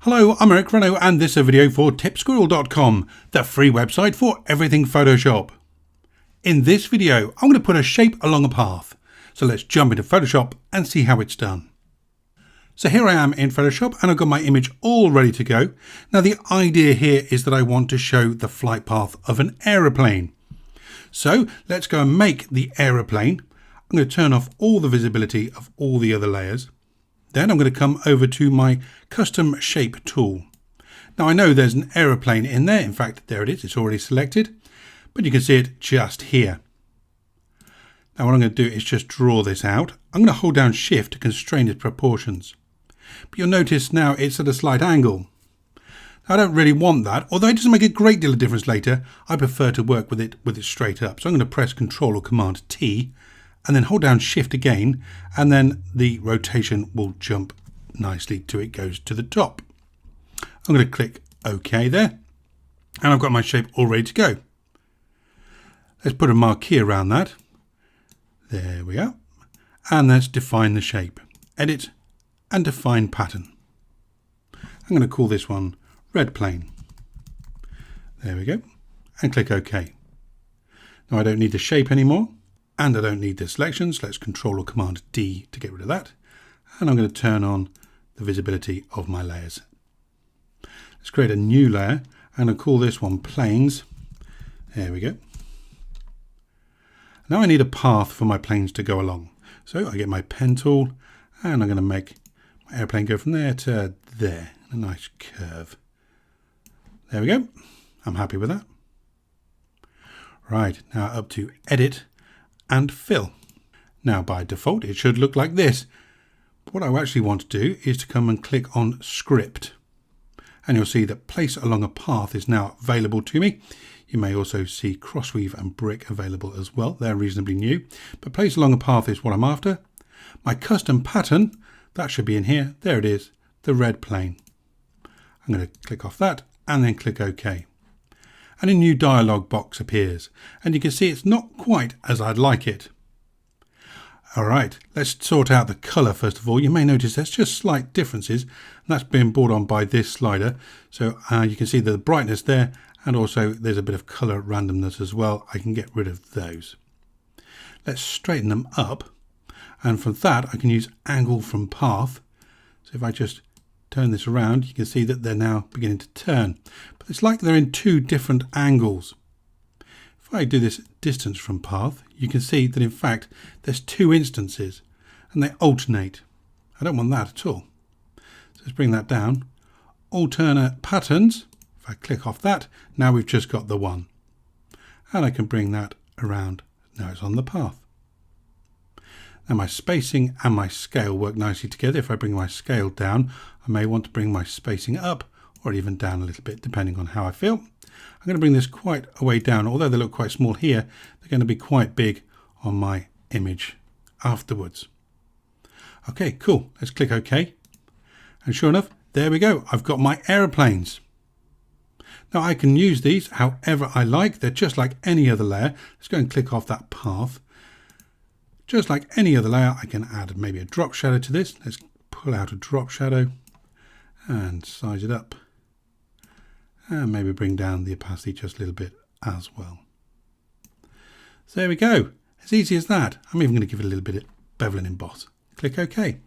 Hello, I'm Eric Renault and this is a video for tipsquirrel.com, the free website for everything Photoshop. In this video, I'm going to put a shape along a path. So let's jump into Photoshop and see how it's done. So here I am in Photoshop and I've got my image all ready to go. Now the idea here is that I want to show the flight path of an aeroplane. So let's go and make the aeroplane. I'm going to turn off all the visibility of all the other layers. Then I'm going to come over to my custom shape tool. Now I know there's an aeroplane in there. In fact, there it is. It's already selected, but you can see it just here. Now what I'm going to do is just draw this out. I'm going to hold down Shift to constrain its proportions. But you'll notice now it's at a slight angle. Now, I don't really want that, although it doesn't make a great deal of difference later. I prefer to work with it straight up. So I'm going to press Ctrl or Command T and then hold down Shift again, and then the rotation will jump nicely till it goes to the top. I'm going to click OK there, and I've got my shape all ready to go. Let's put a marquee around that. There we go. And let's define the shape. Edit and define pattern. I'm going to call this one red plane. There we go. And click OK. Now I don't need the shape anymore. And I don't need the selections. Let's Ctrl or Command D to get rid of that. And I'm going to turn on the visibility of my layers. Let's create a new layer and I'll call this one planes. There we go. Now I need a path for my planes to go along. So I get my pen tool and I'm going to make my airplane go from there to there. A nice curve. There we go. I'm happy with that. Right, now up to Edit and Fill. Now by default it should look like this. What I actually want to do is to come and click on Script. And you'll see that Place Along a Path is now available to me. You may also see Crossweave and Brick available as well. They're reasonably new. But Place Along a Path is what I'm after. My custom pattern, that should be in here. There it is, the red plane. I'm going to click off that and then click OK. And a new dialog box appears. And you can see it's not quite as I'd like it. All right, let's sort out the color first of all. You may notice there's just slight differences. And that's being brought on by this slider. So you can see the brightness there. And also there's a bit of color randomness as well. I can get rid of those. Let's straighten them up. And from that, I can use angle from path. So if I just turn this around, you can see that they're now beginning to turn. But it's like they're in two different angles. If I do this distance from path, you can see that in fact there's two instances and they alternate. I don't want that at all. So let's bring that down. Alternate patterns. If I click off that, now we've just got the one. And I can bring that around. Now it's on the path. Now my spacing and my scale work nicely together. If I bring my scale down, I may want to bring my spacing up or even down a little bit, depending on how I feel. I'm going to bring this quite a way down. Although they look quite small here, they're going to be quite big on my image afterwards. Okay, cool. Let's click OK. And sure enough, there we go. I've got my aeroplanes. Now I can use these however I like. They're just like any other layer. Let's go and click off that path. Just like any other layer, I can add maybe a drop shadow to this. Let's pull out a drop shadow and size it up. And maybe bring down the opacity just a little bit as well. So there we go. As easy as that. I'm even going to give it a little bit of bevel and emboss. Click OK.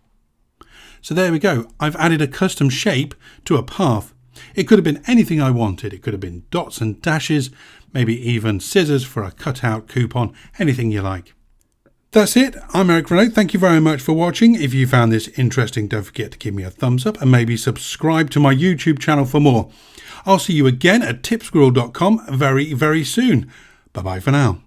So there we go. I've added a custom shape to a path. It could have been anything I wanted. It could have been dots and dashes, maybe even scissors for a cutout coupon, anything you like. That's it. I'm Eric Renault. Thank you very much for watching. If you found this interesting, don't forget to give me a thumbs up and maybe subscribe to my YouTube channel for more. I'll see you again at tipsquirrel.com very, very soon. Bye-bye for now.